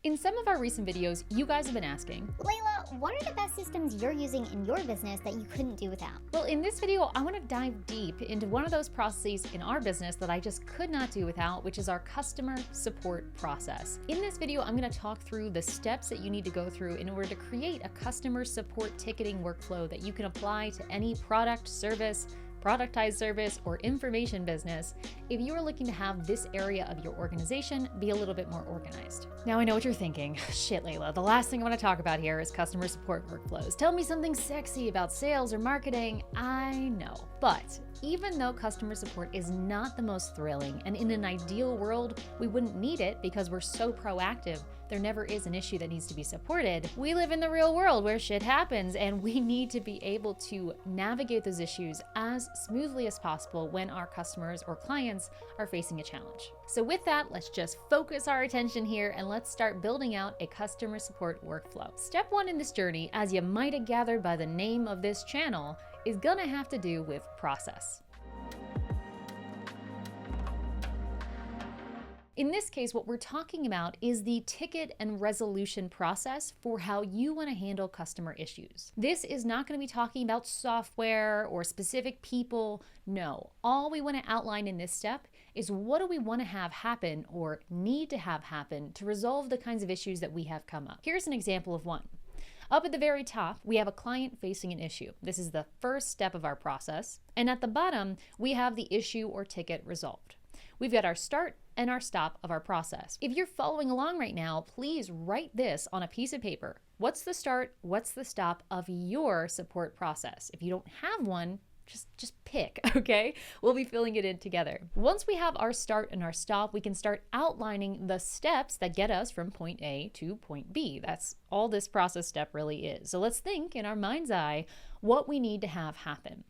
In some of our recent videos, you guys have been asking, Layla, what are the best systems you're using in your business that you couldn't do without? well, in this video, I want to dive deep into one of those processes in our business that I just could not do without, which is our customer support process. In this video, I'm going to talk through the steps that you need to go through in order to create a customer support ticketing workflow that you can apply to any product, service, productized service, or information business if you are looking to have this area of your organization be a little bit more organized. Now I know what you're thinking. Shit, Layla, the last thing I want to talk about here is customer support workflows. Tell me something sexy about sales or marketing. I know. But even though customer support is not the most thrilling, and in an ideal world, we wouldn't need it because we're so proactive, there never is an issue that needs to be supported. We live in the real world where shit happens, and we need to be able to navigate those issues as smoothly as possible when our customers or clients are facing a challenge. So with that, let's just focus our attention here and let's start building out a customer support workflow. Step one in this journey, as you might have gathered by the name of this channel, is gonna have to do with process. In this case, what we're talking about is the ticket and resolution process for how you want to handle customer issues. This is not going to be talking about software or specific people. No, all we want to outline in this step is what do we want to have happen or need to have happen to resolve the kinds of issues that we have come up. Here's an example of one. Up at the very top, we have a client facing an issue. This is the first step of our process. And at the bottom, we have the issue or ticket resolved. We've got our start and our stop of our process. If you're following along right now, please write this on a piece of paper. What's the start? What's the stop of your support process? If you don't have one, just pick, okay? We'll be filling it in together. Once we have our start and our stop, we can start outlining the steps that get us from point A to point B. That's all this process step really is. So let's think in our mind's eye what we need to have happen.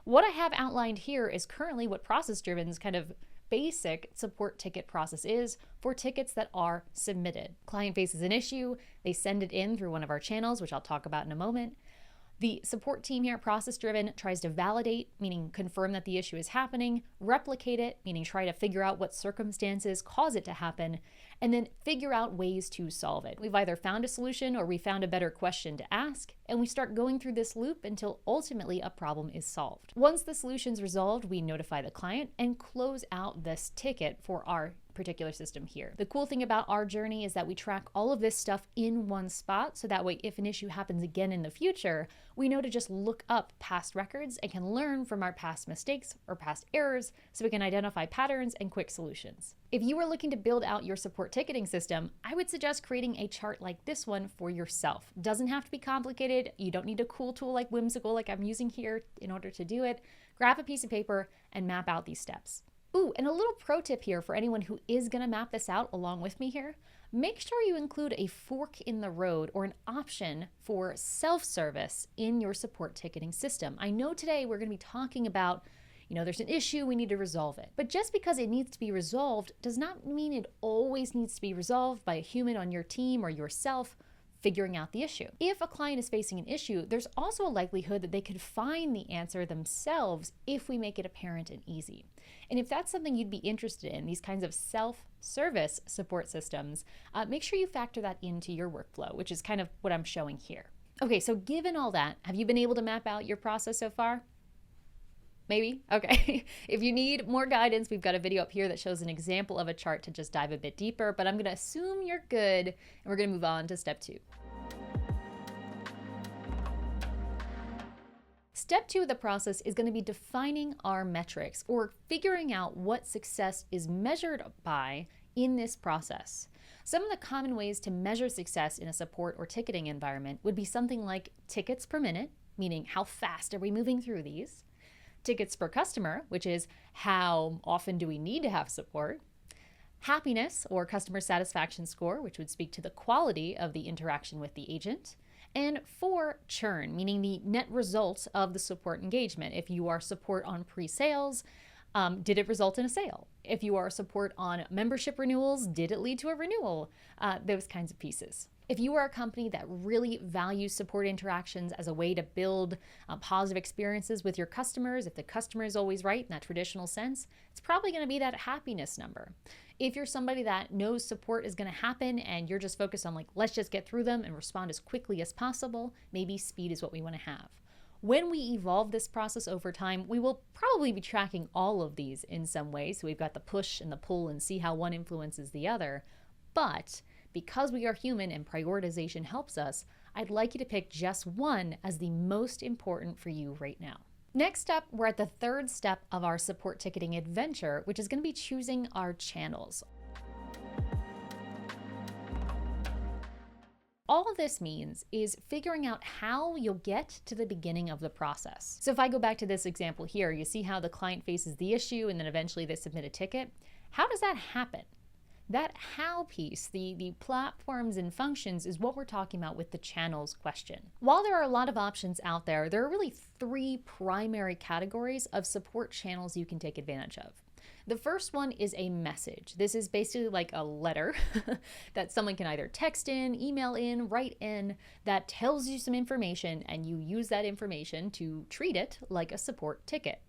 What I have outlined here is currently what ProcessDriven's kind of basic support ticket process is for tickets that are submitted. Client faces an issue, they send it in through one of our channels, which I'll talk about in a moment. The support team here at ProcessDriven tries to validate, meaning confirm that the issue is happening, replicate it, meaning try to figure out what circumstances cause it to happen, and then figure out ways to solve it. We've either found a solution or we found a better question to ask, and we start going through this loop until ultimately a problem is solved. Once the solution's resolved, we notify the client and close out this ticket for our particular system here. The cool thing about our journey is that we track all of this stuff in one spot, so that way if an issue happens again in the future, we know to just look up past records and can learn from our past mistakes or past errors so we can identify patterns and quick solutions. If you are looking to build out your support ticketing system, I would suggest creating a chart like this one for yourself. It doesn't have to be complicated. You don't need a cool tool like Whimsical like I'm using here in order to do it. Grab a piece of paper and map out these steps. Ooh, and a little pro tip here for anyone who is gonna map this out along with me here. Make sure you include a fork in the road or an option for self-service in your support ticketing system. I know today we're gonna be talking about, there's an issue, we need to resolve it. But just because it needs to be resolved does not mean it always needs to be resolved by a human on your team or yourself figuring out the issue. If a client is facing an issue, there's also a likelihood that they could find the answer themselves if we make it apparent and easy. And if that's something you'd be interested in, these kinds of self-service support systems, make sure you factor that into your workflow, which is kind of what I'm showing here. Okay, so given all that, have you been able to map out your process so far? Maybe? Okay. If you need more guidance, we've got a video up here that shows an example of a chart to just dive a bit deeper, but I'm gonna assume you're good, and we're gonna move on to step 2. Step 2 of the process is gonna be defining our metrics or figuring out what success is measured by in this process. Some of the common ways to measure success in a support or ticketing environment would be something like tickets per minute, meaning how fast are we moving through these? Tickets per customer, which is how often do we need to have support? Happiness or customer satisfaction score, which would speak to the quality of the interaction with the agent. And 4, churn, meaning the net result of the support engagement. If you are support on pre-sales, did it result in a sale? If you are support on membership renewals, did it lead to a renewal? Those kinds of pieces. If you are a company that really values support interactions as a way to build positive experiences with your customers, if the customer is always right in that traditional sense, it's probably going to be that happiness number. If you're somebody that knows support is going to happen and you're just focused on let's just get through them and respond as quickly as possible, maybe speed is what we want to have. When we evolve this process over time, we will probably be tracking all of these in some way. So we've got the push and the pull and see how one influences the other. But because we are human and prioritization helps us, I'd like you to pick just one as the most important for you right now. Next up, we're at the third step of our support ticketing adventure, which is going to be choosing our channels. All this means is figuring out how you'll get to the beginning of the process. So if I go back to this example here, you see how the client faces the issue and then eventually they submit a ticket. How does that happen? That how piece, the platforms and functions, is what we're talking about with the channels question. While there are a lot of options out there, there are really three primary categories of support channels you can take advantage of. The first one is a message. This is basically like a letter that someone can either text in, email in, write in, that tells you some information, and you use that information to treat it like a support ticket.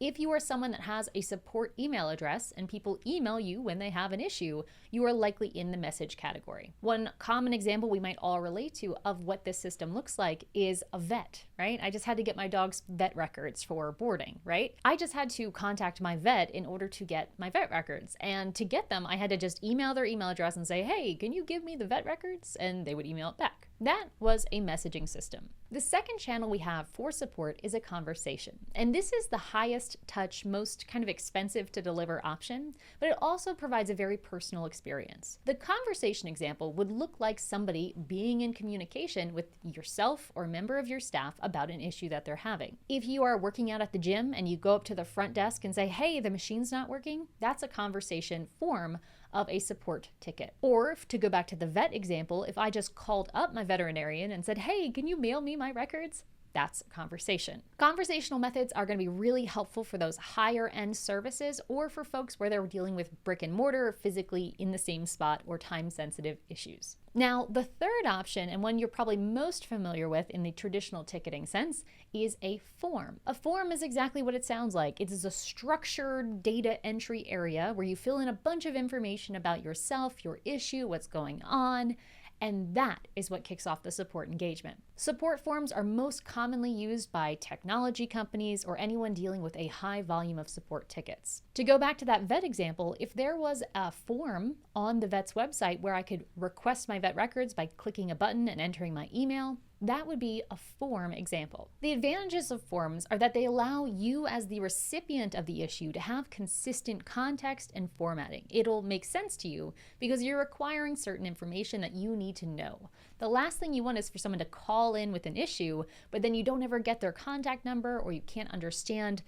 If you are someone that has a support email address and people email you when they have an issue, you are likely in the message category. One common example we might all relate to of what this system looks like is a vet, right? I just had to get my dog's vet records for boarding, right? I just had to contact my vet in order to get my vet records. And to get them, I had to just email their email address and say, hey, can you give me the vet records? And they would email it back. That was a messaging system. The second channel we have for support is a conversation. And this is the highest touch, most kind of expensive to deliver option, but it also provides a very personal experience. The conversation example would look like somebody being in communication with yourself or a member of your staff about an issue that they're having. If you are working out at the gym and you go up to the front desk and say, hey, the machine's not working, that's a conversation form of a support ticket. Or to go back to the vet example, if I just called up my veterinarian and said, hey, can you mail me my records? That's a conversation. Conversational methods are going to be really helpful for those higher end services or for folks where they're dealing with brick and mortar physically in the same spot or time sensitive issues. Now, the third option, and one you're probably most familiar with in the traditional ticketing sense, is a form. A form is exactly what it sounds like. It is a structured data entry area where you fill in a bunch of information about yourself, your issue, what's going on, and that is what kicks off the support engagement. Support forms are most commonly used by technology companies or anyone dealing with a high volume of support tickets. To go back to that vet example, if there was a form on the vet's website where I could request my vet records by clicking a button and entering my email, that would be a form example. The advantages of forms are that they allow you as the recipient of the issue to have consistent context and formatting. It'll make sense to you because you're requiring certain information that you need to know. The last thing you want is for someone to call in with an issue, but then you don't ever get their contact number or you can't understand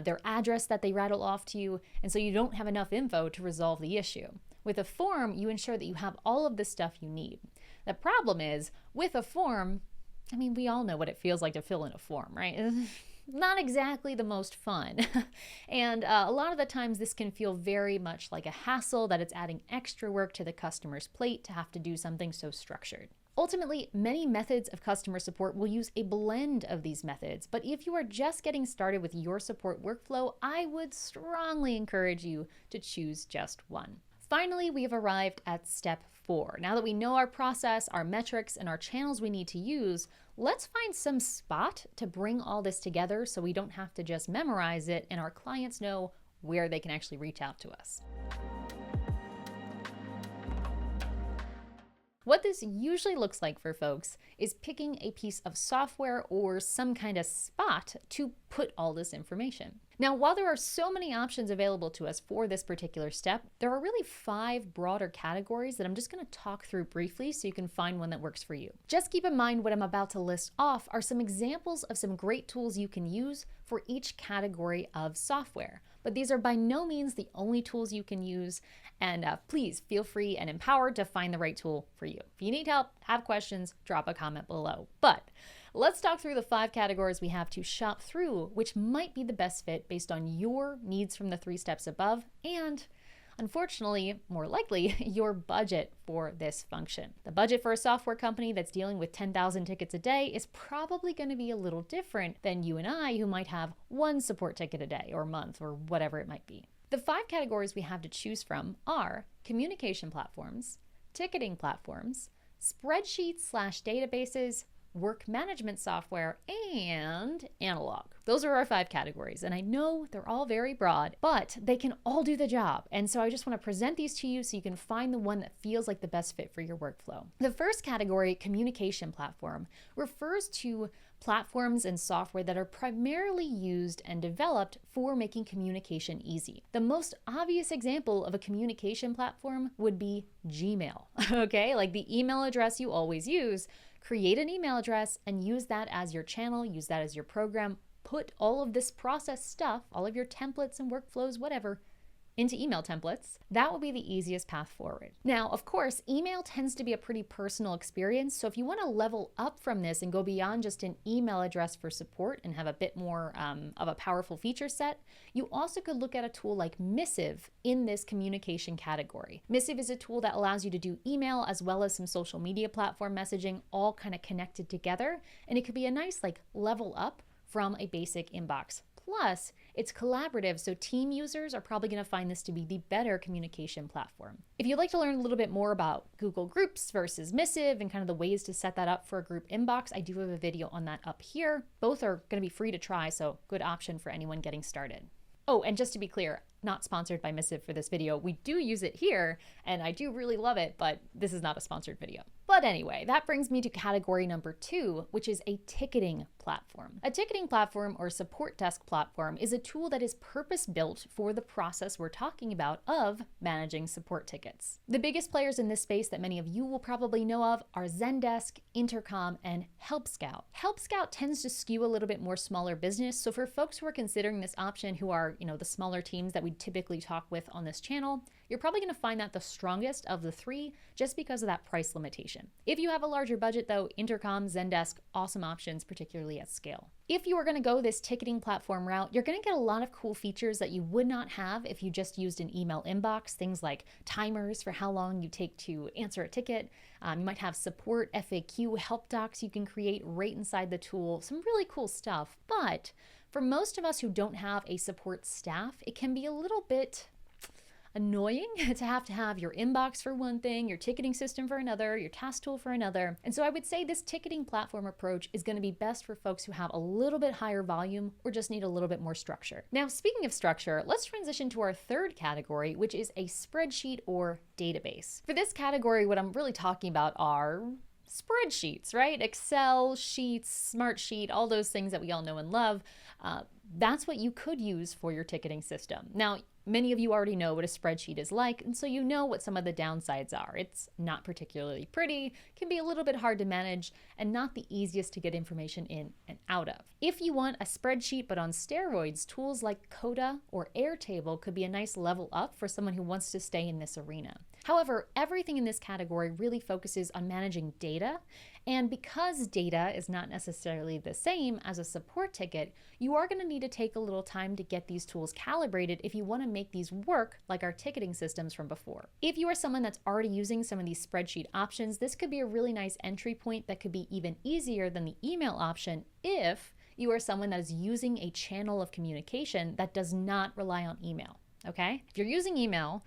their address that they rattle off to you, and so you don't have enough info to resolve the issue. With a form, you ensure that you have all of the stuff you need. The problem is, with a form, we all know what it feels like to fill in a form, right? Not exactly the most fun. And a lot of the times this can feel very much like a hassle, that it's adding extra work to the customer's plate to have to do something so structured. Ultimately, many methods of customer support will use a blend of these methods, but if you are just getting started with your support workflow, I would strongly encourage you to choose just one. Finally, we have arrived at step 4. Now that we know our process, our metrics, and our channels we need to use, let's find some spot to bring all this together so we don't have to just memorize it and our clients know where they can actually reach out to us. What this usually looks like for folks is picking a piece of software or some kind of spot to put all this information. Now, while there are so many options available to us for this particular step, there are really 5 broader categories that I'm just going to talk through briefly so you can find one that works for you. Just keep in mind what I'm about to list off are some examples of some great tools you can use for each category of software. But these are by no means the only tools you can use, and please feel free and empowered to find the right tool for you. If you need help, have questions, drop a comment below. But let's talk through the 5 categories we have to shop through, which might be the best fit based on your needs from the 3 steps above, and unfortunately, more likely, your budget for this function. The budget for a software company that's dealing with 10,000 tickets a day is probably going to be a little different than you and I, who might have one support ticket a day or month or whatever it might be. The 5 categories we have to choose from are communication platforms, ticketing platforms, spreadsheets/databases, work management software, and analog. Those are our 5 categories, and I know they're all very broad, but they can all do the job. And so I just want to present these to you so you can find the one that feels like the best fit for your workflow. The first category, communication platform, refers to platforms and software that are primarily used and developed for making communication easy. The most obvious example of a communication platform would be Gmail, okay? Like the email address you always use. Create an email address and use that as your channel, use that as your program. Put all of this process stuff, all of your templates and workflows, whatever, into email templates. That would be the easiest path forward. Now, of course, email tends to be a pretty personal experience. So if you want to level up from this and go beyond just an email address for support and have a bit more of a powerful feature set, you also could look at a tool like Missive in this communication category. Missive is a tool that allows you to do email as well as some social media platform messaging, all kind of connected together. And it could be a nice like level up from a basic inbox. Plus, it's collaborative, so team users are probably going to find this to be the better communication platform. If you'd like to learn a little bit more about Google Groups versus Missive and kind of the ways to set that up for a group inbox, I do have a video on that up here. Both are going to be free to try, so good option for anyone getting started. Oh, and just to be clear, not sponsored by Missive for this video. We do use it here, and I do really love it, but this is not a sponsored video. But anyway, that brings me to category number 2, which is a ticketing platform. A ticketing platform or support desk platform is a tool that is purpose-built for the process we're talking about of managing support tickets. The biggest players in this space that many of you will probably know of are Zendesk, Intercom, and Help Scout. Help Scout tends to skew a little bit more smaller business, so for folks who are considering this option who are, the smaller teams that we typically talk with on this channel, you're probably going to find that the strongest of the 3 just because of that price limitation. If you have a larger budget though, Intercom, Zendesk, awesome options, particularly at scale. If you are going to go this ticketing platform route, you're going to get a lot of cool features that you would not have if you just used an email inbox, things like timers for how long you take to answer a ticket. You might have support, FAQ, help docs you can create right inside the tool, some really cool stuff. But for most of us who don't have a support staff, it can be a little bit annoying to have your inbox for one thing, your ticketing system for another, your task tool for another. And so I would say this ticketing platform approach is going to be best for folks who have a little bit higher volume or just need a little bit more structure. Now, speaking of structure, let's transition to our third category, which is a spreadsheet or database. For this category, what I'm really talking about are spreadsheets, right? Excel, Sheets, Smartsheet, all those things that we all know and love. That's what you could use for your ticketing system. Now, many of you already know what a spreadsheet is like, and so you know what some of the downsides are. It's not particularly pretty, can be a little bit hard to manage, and not the easiest to get information in and out of. If you want a spreadsheet but on steroids, tools like Coda or Airtable could be a nice level up for someone who wants to stay in this arena. However, everything in this category really focuses on managing data, and because data is not necessarily the same as a support ticket, you are going to need to take a little time to get these tools calibrated if you want to make these work like our ticketing systems from before. If you are someone that's already using some of these spreadsheet options, this could be a really nice entry point that could be even easier than the email option if you are someone that is using a channel of communication that does not rely on email, okay? If you're using email,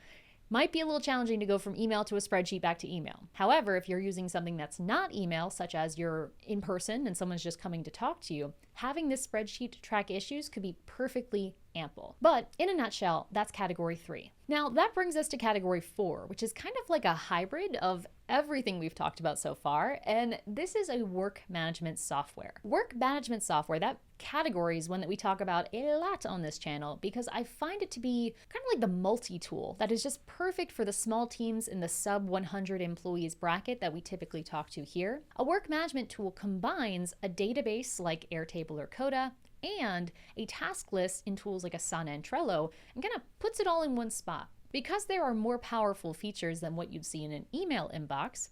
might be a little challenging to go from email to a spreadsheet back to email. However, if you're using something that's not email, such as you're in person and someone's just coming to talk to you, having this spreadsheet to track issues could be perfectly ample. But in a nutshell, that's category 3. Now that brings us to category 4, which is kind of like a hybrid of everything we've talked about so far, and this is a work management software. Work management software, that category is one that we talk about a lot on this channel because I find it to be kind of like the multi-tool that is just perfect for the small teams in the sub 100 employees bracket that we typically talk to here. A work management tool combines a database like Airtable or Coda and a task list in tools like Asana and Trello and kind of puts it all in one spot. Because there are more powerful features than what you'd see in an email inbox,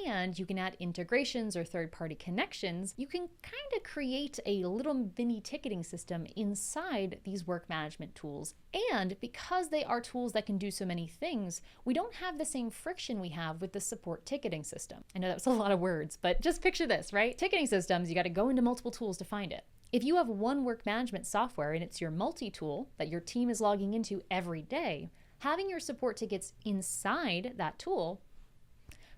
and you can add integrations or third-party connections, you can kind of create a little mini ticketing system inside these work management tools. And because they are tools that can do so many things, we don't have the same friction we have with the support ticketing system. I know that was a lot of words, but just picture this, right? Ticketing systems, you got to go into multiple tools to find it. If you have one work management software and it's your multi-tool that your team is logging into every day, having your support tickets inside that tool,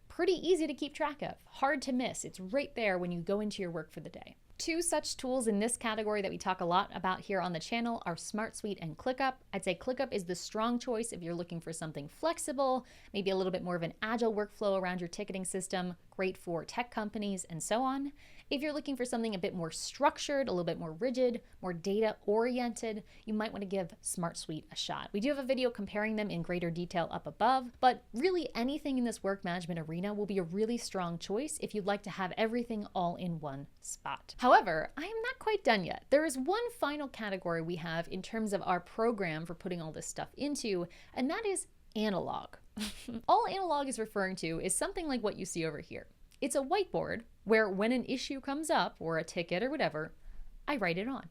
pretty easy to keep track of, hard to miss. It's right there when you go into your work for the day. Two such tools in this category that we talk a lot about here on the channel are SmartSuite and ClickUp. I'd say ClickUp is the strong choice if you're looking for something flexible, maybe a little bit more of an agile workflow around your ticketing system, great for tech companies and so on. If you're looking for something a bit more structured, a little bit more rigid, more data-oriented, you might want to give SmartSuite a shot. We do have a video comparing them in greater detail up above, but really anything in this work management arena will be a really strong choice if you'd like to have everything all in one spot. However, I am not quite done yet. There is one final category we have in terms of our program for putting all this stuff into, and that is analog. All analog is referring to is something like what you see over here. It's a whiteboard where when an issue comes up or a ticket or whatever, I write it on.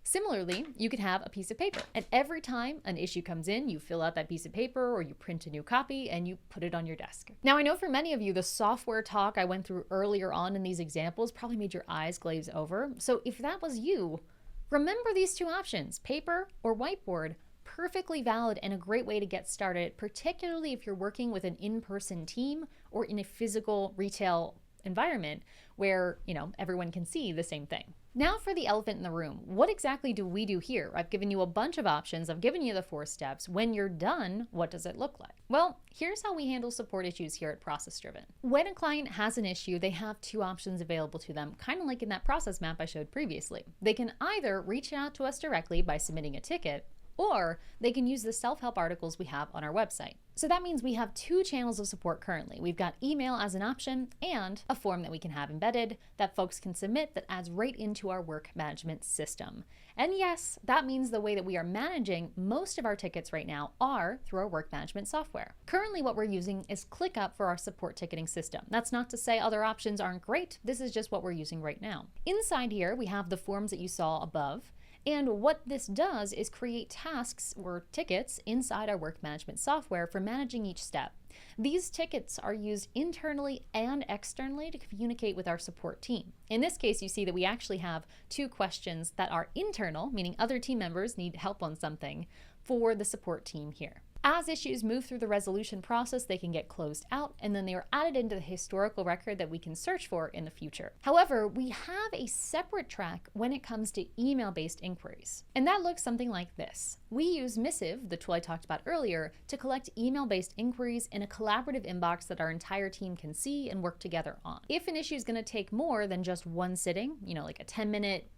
Similarly, you could have a piece of paper, and every time an issue comes in, you fill out that piece of paper or you print a new copy and you put it on your desk. Now, I know for many of you, the software talk I went through earlier on in these examples probably made your eyes glaze over. So if that was you, remember these two options, paper or whiteboard. Perfectly valid and a great way to get started, particularly if you're working with an in-person team or in a physical retail environment where, everyone can see the same thing. Now for the elephant in the room. What exactly do we do here? I've given you a bunch of options. I've given you the 4 steps. When you're done, what does it look like? Well, here's how we handle support issues here at ProcessDriven. When a client has an issue, they have 2 options available to them, kind of like in that process map I showed previously. They can either reach out to us directly by submitting a ticket, or they can use the self-help articles we have on our website. So that means we have 2 channels of support currently. We've got email as an option and a form that we can have embedded that folks can submit that adds right into our work management system. And yes, that means the way that we are managing most of our tickets right now are through our work management software. Currently, what we're using is ClickUp for our support ticketing system. That's not to say other options aren't great. This is just what we're using right now. Inside here, we have the forms that you saw above. And what this does is create tasks or tickets inside our work management software for managing each step. These tickets are used internally and externally to communicate with our support team. In this case, you see that we actually have 2 questions that are internal, meaning other team members need help on something, for the support team here. As issues move through the resolution process, they can get closed out, and then they are added into the historical record that we can search for in the future. However, we have a separate track when it comes to email-based inquiries, and that looks something like this. We use Missive, the tool I talked about earlier, to collect email-based inquiries in a collaborative inbox that our entire team can see and work together on. If an issue is going to take more than just one sitting, like a 10-minute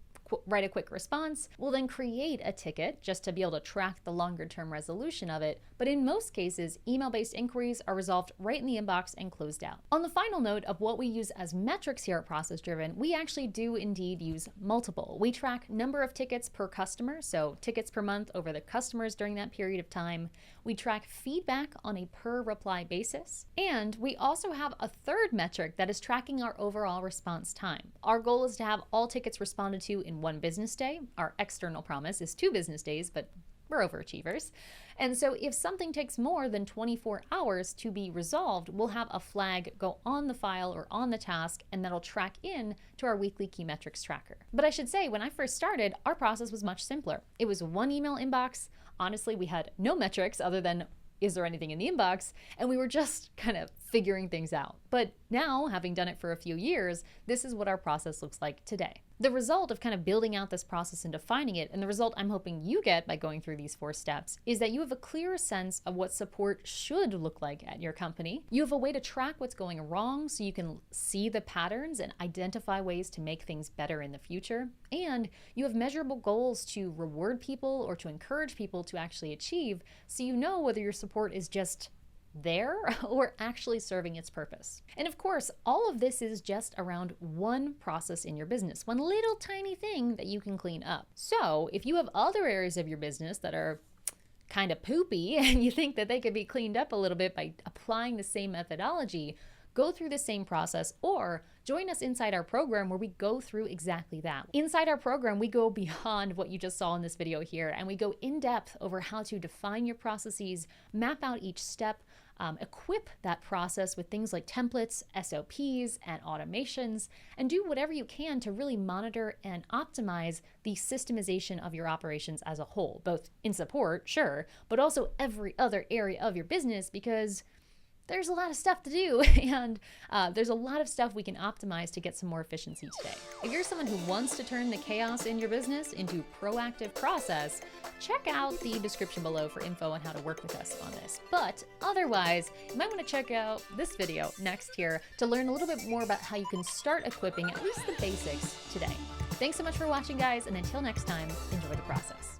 write a quick response, we'll then create a ticket just to be able to track the longer term resolution of it. But in most cases, email-based inquiries are resolved right in the inbox and closed out. On the final note of what we use as metrics here at ProcessDriven, we actually do indeed use multiple. We track number of tickets per customer, so tickets per month over the customers during that period of time. We track feedback on a per reply basis. And we also have a third metric that is tracking our overall response time. Our goal is to have all tickets responded to in 1 business day. Our external promise is 2 business days, but we're overachievers. And so if something takes more than 24 hours to be resolved, we'll have a flag go on the file or on the task, and that'll track in to our weekly key metrics tracker. But I should say, when I first started, our process was much simpler. It was 1 email inbox. Honestly, we had no metrics other than, is there anything in the inbox? And we were just kind of figuring things out. But now, having done it for a few years, this is what our process looks like today. The result of kind of building out this process and defining it, and the result I'm hoping you get by going through these 4 steps, is that you have a clearer sense of what support should look like at your company. You have a way to track what's going wrong so you can see the patterns and identify ways to make things better in the future. And you have measurable goals to reward people or to encourage people to actually achieve, so you know whether your support is just there or actually serving its purpose. And of course, all of this is just around one process in your business, one little tiny thing that you can clean up. So if you have other areas of your business that are kind of poopy and you think that they could be cleaned up a little bit by applying the same methodology, go through the same process, or join us inside our program where we go through exactly that. Inside our program, we go beyond what you just saw in this video here, and we go in depth over how to define your processes, map out each step, equip that process with things like templates, SOPs, and automations, and do whatever you can to really monitor and optimize the systemization of your operations as a whole, both in support, sure, but also every other area of your business, because there's a lot of stuff to do, and there's a lot of stuff we can optimize to get some more efficiency today. If you're someone who wants to turn the chaos in your business into proactive process, check out the description below for info on how to work with us on this. But otherwise, you might want to check out this video next here to learn a little bit more about how you can start equipping at least the basics today. Thanks so much for watching, guys, and until next time, enjoy the process.